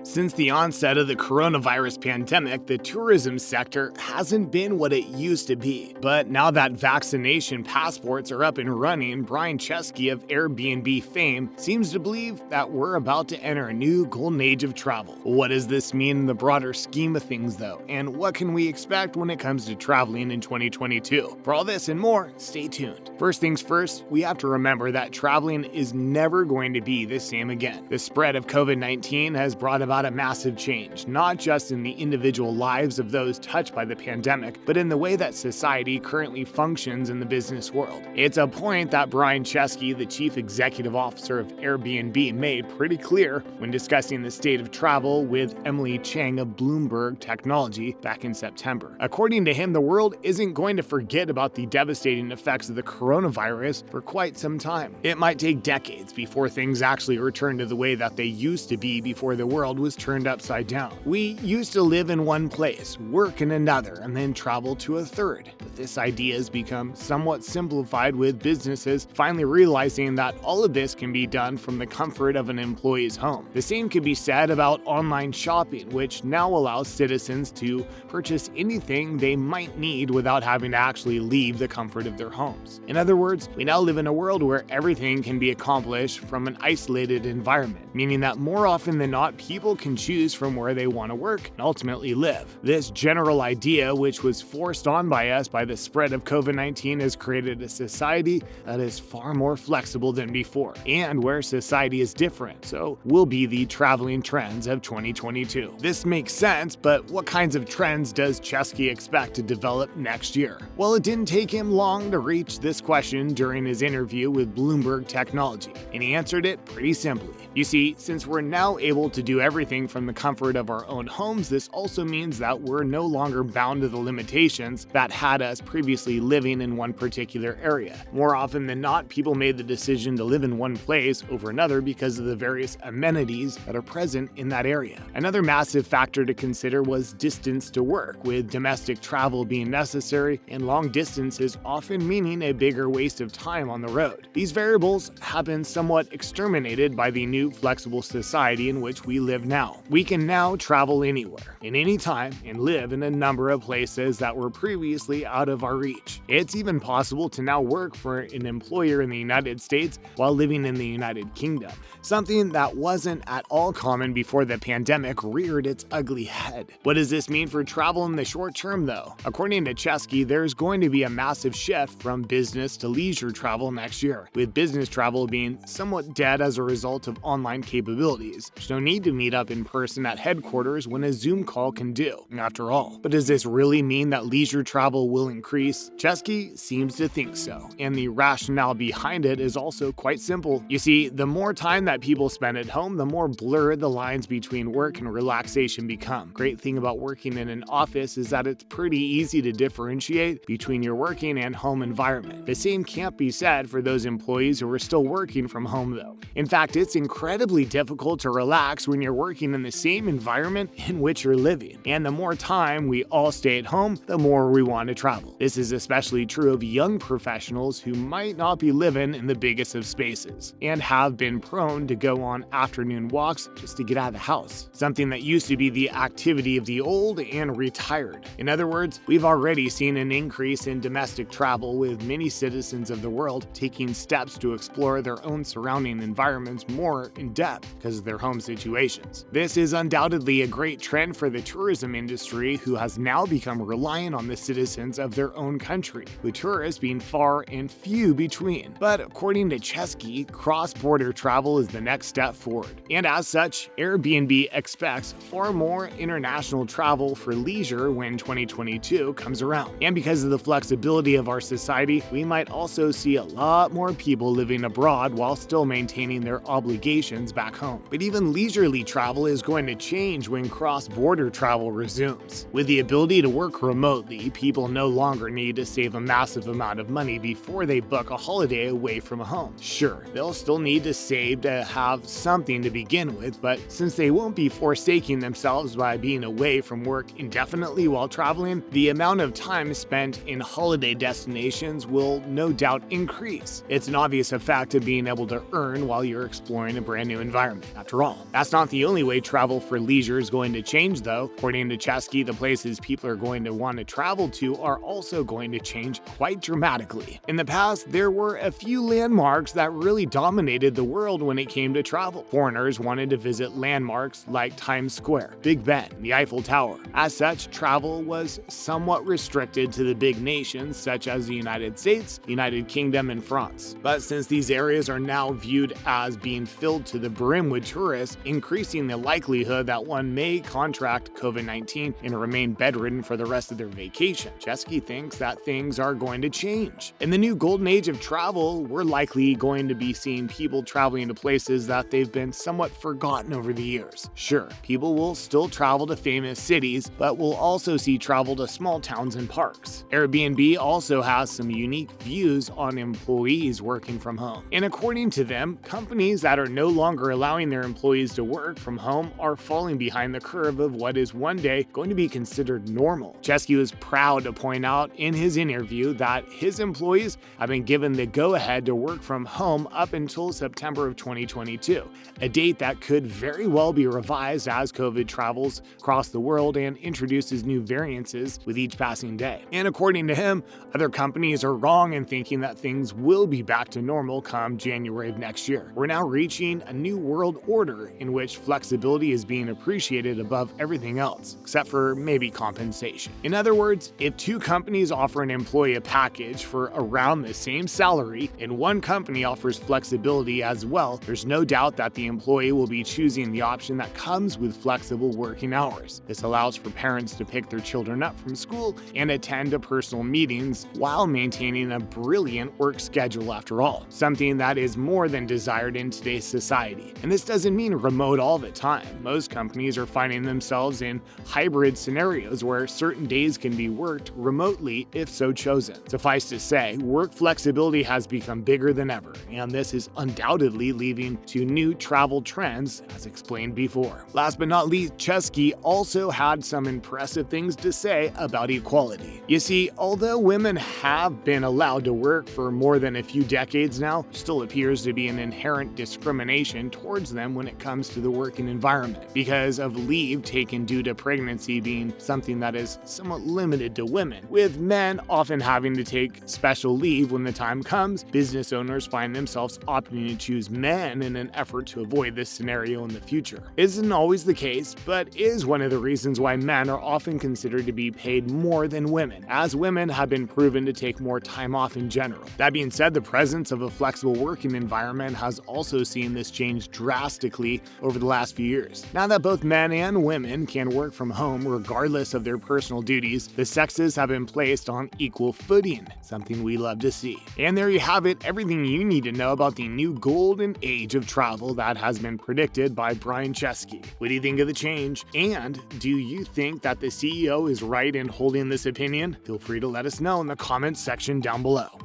Since the onset of the coronavirus pandemic, the tourism sector hasn't been what it used to be. But now that vaccination passports are up and running, Brian Chesky of Airbnb fame seems to believe that we're about to enter a new golden age of travel. What does this mean in the broader scheme of things, though? And what can we expect when it comes to traveling in 2022? For all this and more, stay tuned. First things first, we have to remember that traveling is never going to be the same again. The spread of COVID-19 has brought about a massive change, not just in the individual lives of those touched by the pandemic, but in the way that society currently functions in the business world. It's a point that Brian Chesky, the chief executive officer of Airbnb, made pretty clear when discussing the state of travel with Emily Chang of Bloomberg Technology back in September. According to him, the world isn't going to forget about the devastating effects of the coronavirus for quite some time. It might take decades before things actually return to the way that they used to be before the world was turned upside down. We used to live in one place, work in another, and then travel to a third. But this idea has become somewhat simplified, with businesses finally realizing that all of this can be done from the comfort of an employee's home. The same could be said about online shopping, which now allows citizens to purchase anything they might need without having to actually leave the comfort of their homes. In other words, we now live in a world where everything can be accomplished from an isolated environment, meaning that more often than not, people can choose from where they want to work and ultimately live. This general idea, which was forced on by us by the spread of COVID-19, has created a society that is far more flexible than before, and where society is different, so will be the traveling trends of 2022. This makes sense, but what kinds of trends does Chesky expect to develop next year? Well, it didn't take him long to reach this question during his interview with Bloomberg Technology, and he answered it pretty simply. You see, since we're now able to do everything from the comfort of our own homes, this also means that we're no longer bound to the limitations that had us previously living in one particular area. More often than not, people made the decision to live in one place over another because of the various amenities that are present in that area. Another massive factor to consider was distance to work, with domestic travel being necessary and long distances often meaning a bigger waste of time on the road. These variables have been somewhat exterminated by the new flexible society in which we live now. We can now travel anywhere, in any time, and live in a number of places that were previously out of our reach. It's even possible to now work for an employer in the United States while living in the United Kingdom, something that wasn't at all common before the pandemic reared its ugly head. What does this mean for travel in the short term, though? According to Chesky, there's going to be a massive shift from business to leisure travel next year, with business travel being somewhat dead as a result of online capabilities. There's no need to meet up in person at headquarters when a Zoom call can do, after all. But does this really mean that leisure travel will increase? Chesky seems to think so, and the rationale behind it is also quite simple. You see, the more time that people spend at home, the more blurred the lines between work and relaxation become. Great thing about working in an office is that it's pretty easy to differentiate between your working and home environment. The same can't be said for those employees who are still working from home, though. In fact, it's incredibly difficult to relax when you're working in the same environment in which you're living. And the more time we all stay at home, the more we want to travel. This is especially true of young professionals who might not be living in the biggest of spaces and have been prone to go on afternoon walks just to get out of the house, something that used to be the activity of the old and retired. In other words, we've already seen an increase in domestic travel, with many citizens of the world taking steps to explore their own surrounding environments more in depth because of their home situations. This is undoubtedly a great trend for the tourism industry, who has now become reliant on the citizens of their own country, with tourists being far and few between. But according to Chesky, cross-border travel is the next step forward. And as such, Airbnb expects far more international travel for leisure when 2022 comes around. And because of the flexibility of our society, we might also see a lot more people living abroad while still maintaining their obligations back home. But even leisurely travel is going to change when cross-border travel resumes. With the ability to work remotely, people no longer need to save a massive amount of money before they book a holiday away from home. Sure, they'll still need to save to have something to begin with, but since they won't be forsaking themselves by being away from work indefinitely while traveling, the amount of time spent in holiday destinations will no doubt increase. It's an obvious effect of being able to earn while you're exploring a brand new environment. After all, that's not the only way travel for leisure is going to change, though. According to Chesky, the places people are going to want to travel to are also going to change quite dramatically. In the past, there were a few landmarks that really dominated the world when it came to travel. Foreigners wanted to visit landmarks like Times Square, Big Ben, the Eiffel Tower. As such, travel was somewhat restricted to the big nations such as the United States, United Kingdom, and France. But since these areas are now viewed as being filled to the brim with tourists, increasing the likelihood that one may contract COVID-19 and remain bedridden for the rest of their vacation, Chesky thinks that things are going to change. In the new golden age of travel, we're likely going to be seeing people traveling to places that they've been somewhat forgotten over the years. Sure, people will still travel to famous cities, but we'll also see travel to small towns and parks. Airbnb also has some unique views on employees working from home. And according to them, companies that are no longer allowing their employees to work from home are falling behind the curve of what is one day going to be considered normal. Chesky was proud to point out in his interview that his employees have been given the go-ahead to work from home up until September of 2022, a date that could very well be revised as COVID travels across the world and introduces new variances with each passing day. And according to him, other companies are wrong in thinking that things will be back to normal come January of next year. We're now reaching a new world order in which flexibility is being appreciated above everything else, except for maybe compensation. In other words, if two companies offer an employee a package for around the same salary and one company offers flexibility as well, there's no doubt that the employee will be choosing the option that comes with flexible working hours. This allows for parents to pick their children up from school and attend to personal meetings while maintaining a brilliant work schedule after all, something that is more than desired in today's society. And this doesn't mean remote all the time. Most companies are finding themselves in hybrid scenarios where certain days can be worked remotely if so chosen. Suffice to say, work flexibility has become bigger than ever, and this is undoubtedly leading to new travel trends, as explained before. Last but not least, Chesky also had some impressive things to say about equality. You see, although women have been allowed to work for more than a few decades now, still appears to be an inherent discrimination towards them when it comes to the working environment, because of leave taken due to pregnancy being something that is somewhat limited to women, with men often having to take special leave when the time comes. Business owners find themselves opting to choose men in an effort to avoid this scenario in the future. Isn't always the case, but is one of the reasons why men are often considered to be paid more than women, as women have been proven to take more time off in general. That being said, the presence of a flexible working environment has also seen this change drastically over the last few years. Now that both men and women can work from home regardless of their personal duties, the sexes have been placed on equal footing, something we love to see. And there you have it, everything you need to know about the new golden age of travel that has been predicted by Brian Chesky. What do you think of the change? And do you think that the CEO is right in holding this opinion? Feel free to let us know in the comments section down below.